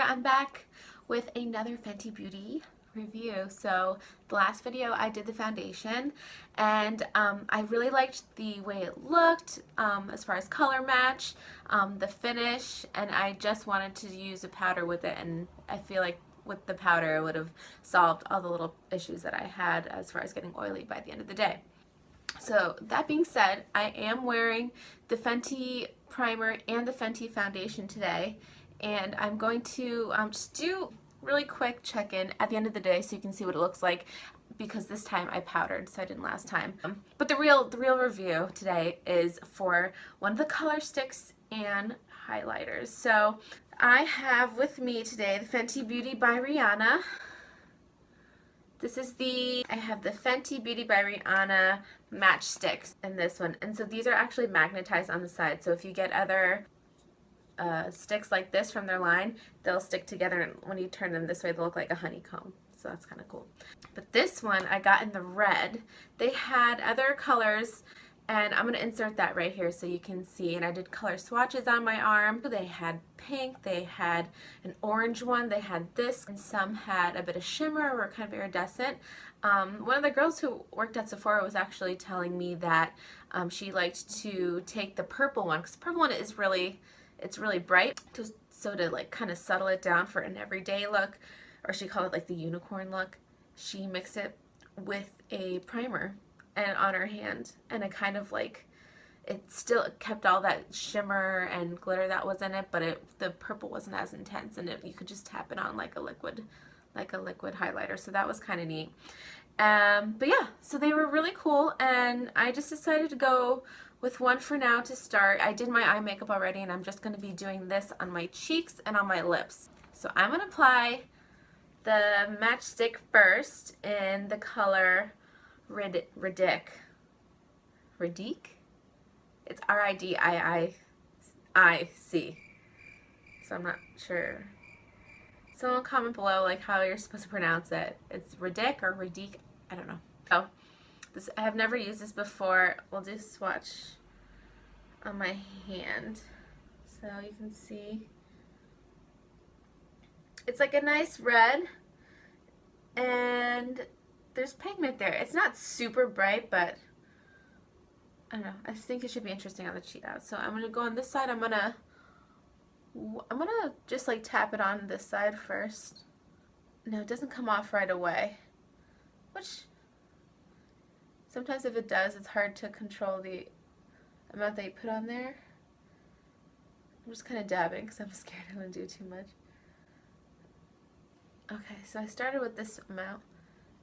I'm back with another Fenty Beauty review. So the last video I did the foundation and I really liked the way it looked as far as color match, the finish, and I just wanted to use a powder with it, and I feel like with the powder it would have solved all the little issues that I had as far as getting oily by the end of the day. So that being said, I am wearing the Fenty primer and the Fenty foundation today, and I'm going to just do really quick check-in at the end of the day so you can see what it looks like, because this time I powdered, so I didn't last time. But the real review today is for one of the color sticks and highlighters. So I have with me today the Fenty Beauty by Rihanna. This is I have the Fenty Beauty by Rihanna match sticks in this one. And so these are actually magnetized on the side. So if you get other sticks like this from their line, they'll stick together, and when you turn them this way, they'll look like a honeycomb. So that's kind of cool. But this one I got in the red. They had other colors, and I'm going to insert that right here so you can see. And I did color swatches on my arm. They had pink, they had an orange one, they had this, and some had a bit of shimmer or kind of iridescent. One of the girls who worked at Sephora was actually telling me that she liked to take the purple one, because the purple one is really bright, so to like kind of settle it down for an everyday look, or she called it like the unicorn look, she mixed it with a primer and on her hand, and it kind of like, it still kept all that shimmer and glitter that was in it, but the purple wasn't as intense, and you could just tap it on like a liquid highlighter. So that was kind of neat. But yeah, so they were really cool, and I just decided to go with one for now to start. I did my eye makeup already, and I'm just going to be doing this on my cheeks and on my lips. So I'm going to apply the matchstick first in the color Rediiic. It's R-I-D-I-I-C. So I'm not sure. Someone comment below like how you're supposed to pronounce it. It's Rediiic or Rediiic. I don't know. Oh, I have never used this before. We'll do a swatch on my hand so you can see. It's like a nice red, and there's pigment there. It's not super bright, but I don't know. I think it should be interesting on the cheek out. So I'm gonna go on this side. I'm gonna just like tap it on this side first. No, it doesn't come off right away, which sometimes if it does, it's hard to control the amount that you put on there. I'm just kind of dabbing because I'm scared I'm going to do too much. Okay, so I started with this amount,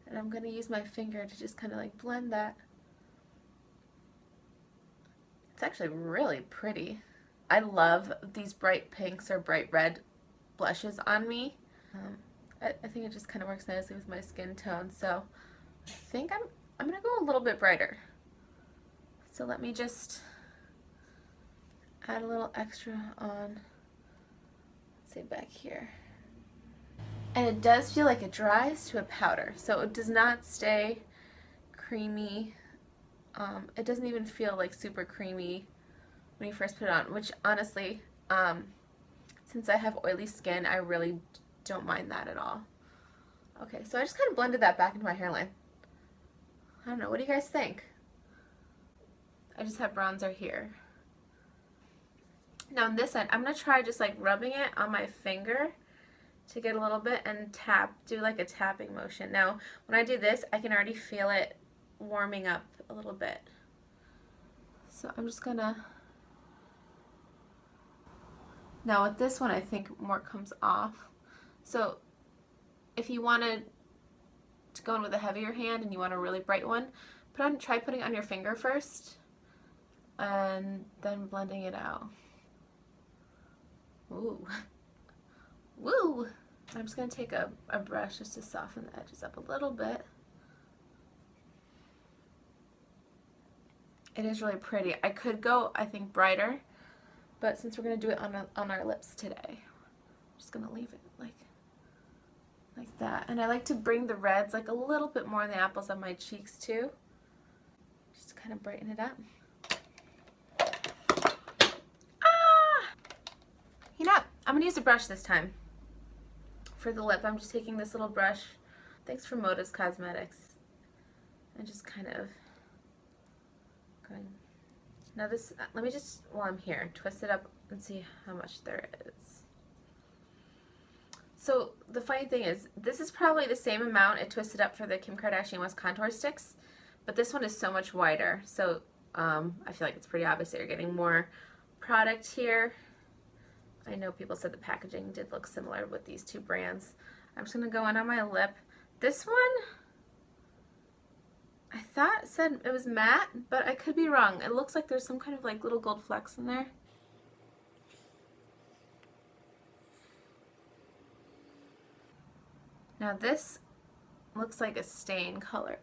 and I'm going to use my finger to just kind of like blend that. It's actually really pretty. I love these bright pinks or bright red blushes on me. I think it just kind of works nicely with my skin tone, so I think I'm going to go a little bit brighter. So let me just add a little extra on, let's say back here. And it does feel like it dries to a powder, so it does not stay creamy. It doesn't even feel like super creamy when you first put it on, which honestly, since I have oily skin, I really don't mind that at all. Okay, so I just kind of blended that back into my hairline. I don't know, what do you guys think? I just have bronzer here. Now on this side, I'm going to try just like rubbing it on my finger to get a little bit and do like a tapping motion. Now when I do this, I can already feel it warming up a little bit. So I'm just going to... Now with this one, I think more comes off. So if you wanted to go in with a heavier hand and you want a really bright one, try putting it on your finger first and then blending it out. Ooh. Woo! I'm just going to take a brush just to soften the edges up a little bit. It is really pretty. I could go, I think, brighter, but since we're going to do it on our lips today, I'm just going to leave it like that. And I like to bring the reds like a little bit more in the apples of my cheeks too, just to kind of brighten it up. Ah! You know, I'm going to use a brush this time. For the lip, I'm just taking this little brush. Thanks for Modus Cosmetics. And just kind of going. Now this, let me just, while I'm here, twist it up and see how much there is. So the funny thing is, this is probably the same amount it twisted up for the Kim Kardashian West Contour Sticks, but this one is so much wider. So I feel like it's pretty obvious that you're getting more product here. I know people said the packaging did look similar with these two brands. I'm just going to go in on my lip. This one, I thought said it was matte, but I could be wrong. It looks like there's some kind of like little gold flecks in there. Now this looks like a stain color.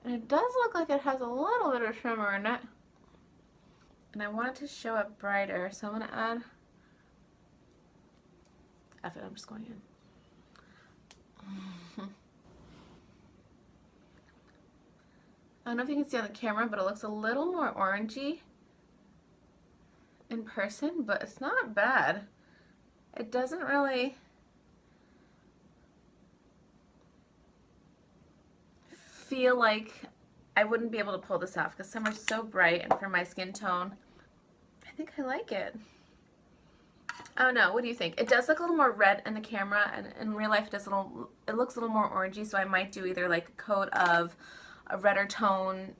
And it does look like it has a little bit of shimmer in it. And I want it to show up brighter, so I'm going to add... F it, I'm just going in. I don't know if you can see on the camera, but it looks a little more orangey in person, but it's not bad. It doesn't really feel like I wouldn't be able to pull this off because some are so bright, and for my skin tone, I think I like it. I don't know, what do you think? It does look a little more red in the camera, and in real life it looks a little more orangey, so I might do either like a coat of a redder tone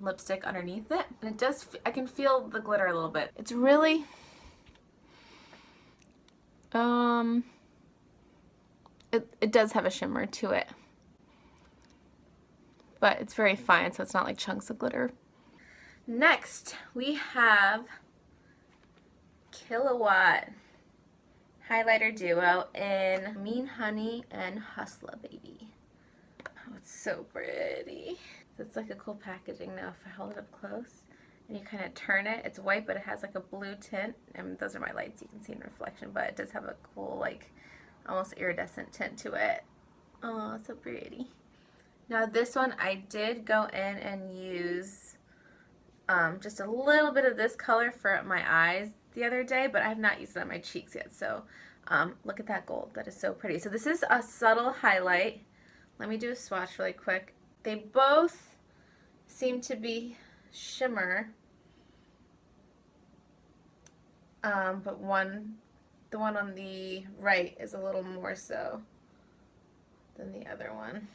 lipstick underneath it. And it does, I can feel the glitter a little bit. It's really, it does have a shimmer to it. But it's very fine, so it's not like chunks of glitter. Next, we have Killawatt Highlighter Duo in Mean Honey and Hustla Baby. Oh, it's so pretty. It's like a cool packaging now if I hold it up close. And you kind of turn it. It's white, but it has like a blue tint. And those are my lights you can see in reflection, but it does have a cool, like, almost iridescent tint to it. Oh, so pretty. Now this one, I did go in and use just a little bit of this color for my eyes the other day, but I have not used it on my cheeks yet. So look at that gold. That is so pretty. So this is a subtle highlight. Let me do a swatch really quick. They both seem to be shimmer, but the one on the right is a little more so than the other one.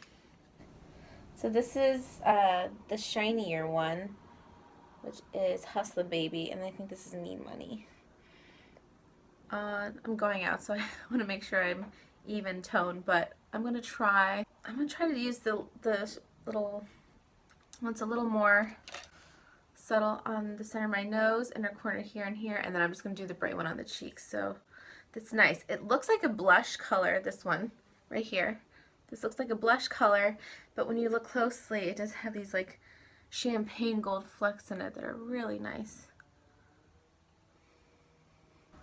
So this is the shinier one, which is Hustla Baby, and I think this is Mean Money. I'm going out, so I want to make sure I'm even tone, but I'm gonna try to use the little one's a little more subtle on the center of my nose, inner corner here and here, and then I'm just gonna do the bright one on the cheeks. So that's nice. It looks like a blush color, this one right here. This looks like a blush color, but when you look closely, it does have these like champagne gold flecks in it that are really nice.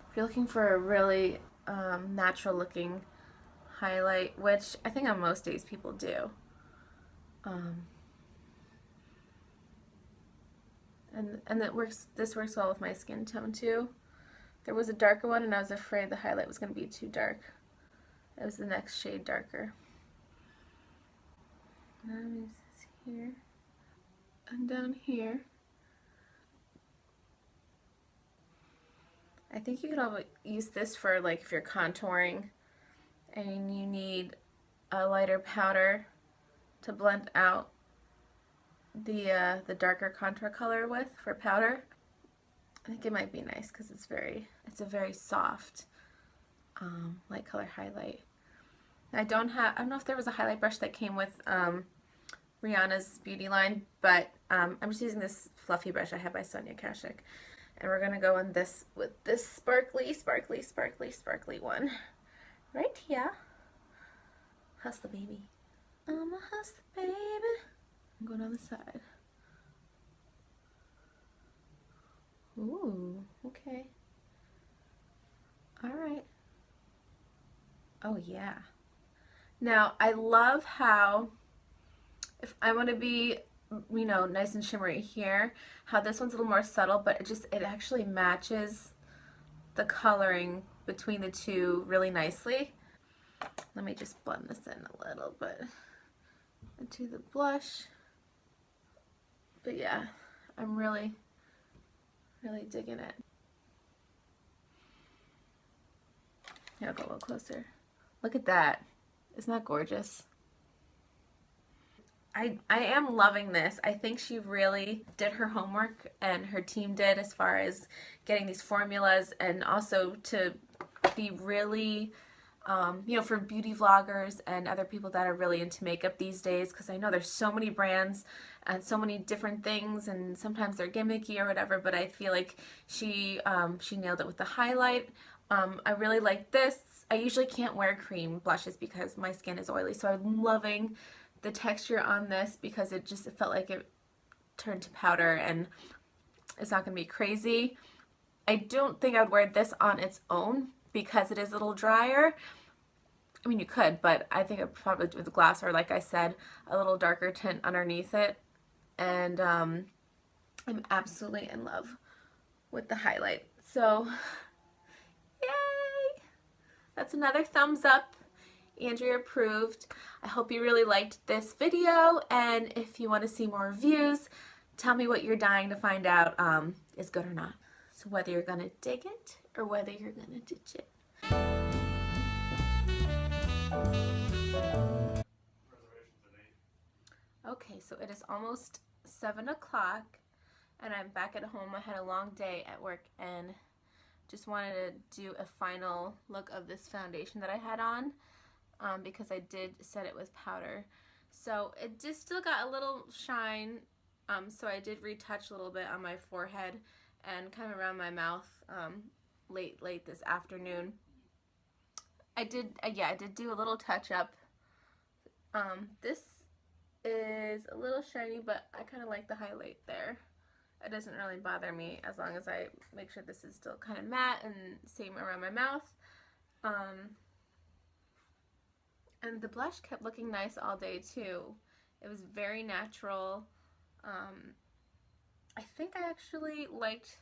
If you're looking for a really natural looking highlight, which I think on most days people do, and this works well with my skin tone too. There was a darker one and I was afraid the highlight was going to be too dark. It was the next shade darker. Let me use this here and down here. I think you could always use this for like if you're contouring and you need a lighter powder to blend out the darker contour color with for powder. I think it might be nice because it's a very soft light color highlight. I don't know if there was a highlight brush that came with Rihanna's beauty line, but I'm just using this fluffy brush I have by Sonia Kashuk. And we're going to go in this with this sparkly, sparkly, sparkly, sparkly one. Right here. Hustla Baby. I'm a hustla baby. I'm going on the side. Ooh, okay. Alright. Oh yeah. Now, I love how, if I want to be, you know, nice and shimmery here, how this one's a little more subtle, but it actually matches the coloring between the two really nicely. Let me just blend this in a little bit into the blush. But yeah, I'm really digging it. Here, I'll go a little closer. Look at that. Isn't that gorgeous? I am loving this. I think she really did her homework, and her team did, as far as getting these formulas, and also to be really, you know, for beauty vloggers and other people that are really into makeup these days, because I know there's so many brands and so many different things, and sometimes they're gimmicky or whatever, but I feel like she nailed it with the highlight. I really like this. I usually can't wear cream blushes because my skin is oily, so I'm loving the texture on this because it felt like it turned to powder, and it's not going to be crazy. I don't think I would wear this on its own because it is a little drier. I mean, you could, but I think I'd probably do the gloss, or like I said, a little darker tint underneath it. And I'm absolutely in love with the highlight. So, yay! That's another thumbs up. Andrea approved. I hope you really liked this video, and if you want to see more reviews, tell me what you're dying to find out is good or not. So whether you're going to dig it or whether you're going to ditch it. Okay, so it is almost 7 o'clock, and I'm back at home. I had a long day at work, and just wanted to do a final look of this foundation that I had on. Because I did set it with powder. So it just still got a little shine, so I did retouch a little bit on my forehead and kind of around my mouth late this afternoon. I did do a little touch up. This is a little shiny, but I kind of like the highlight there. It doesn't really bother me as long as I make sure this is still kind of matte, and same around my mouth. And the blush kept looking nice all day too. It was very natural. I think I actually liked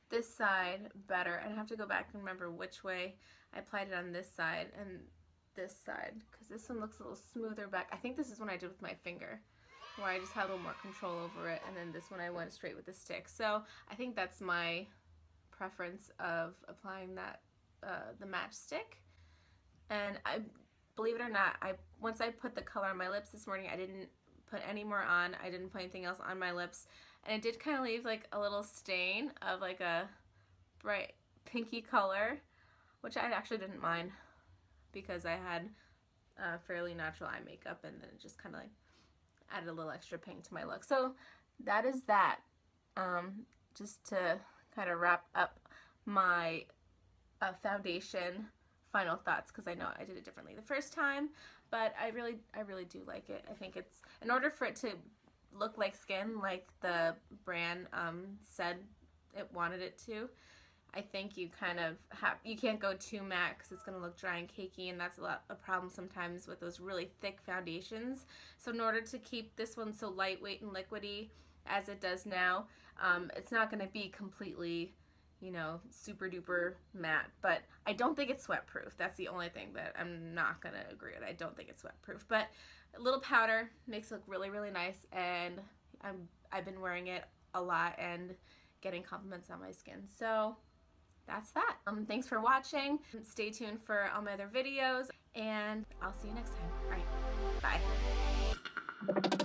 this side better. I'd have to go back and remember which way I applied it on this side and this side, because this one looks a little smoother back. I think this is one I did with my finger, where I just had a little more control over it, and then this one I went straight with the stick. So I think that's my preference of applying that the match stick. And believe it or not, once I put the color on my lips this morning, I didn't put any more on. I didn't put anything else on my lips, and it did kind of leave like a little stain of like a bright pinky color, which I actually didn't mind because I had fairly natural eye makeup, and then it just kind of like added a little extra pink to my look. So that is that. Just to kind of wrap up my foundation final thoughts, because I know I did it differently the first time, but I really do like it. I think it's, in order for it to look like skin, like the brand said it wanted it to, I think you kind of you can't go too matte because it's going to look dry and cakey, and that's a problem sometimes with those really thick foundations. So in order to keep this one so lightweight and liquidy as it does now, it's not going to be completely, you know, super duper matte, but I don't think it's sweat proof. That's the only thing that I'm not going to agree with. I don't think it's sweat proof, but a little powder makes it look really, really nice, and I've been wearing it a lot and getting compliments on my skin. So that's that. Thanks for watching. Stay tuned for all my other videos, and I'll see you next time. All right, bye.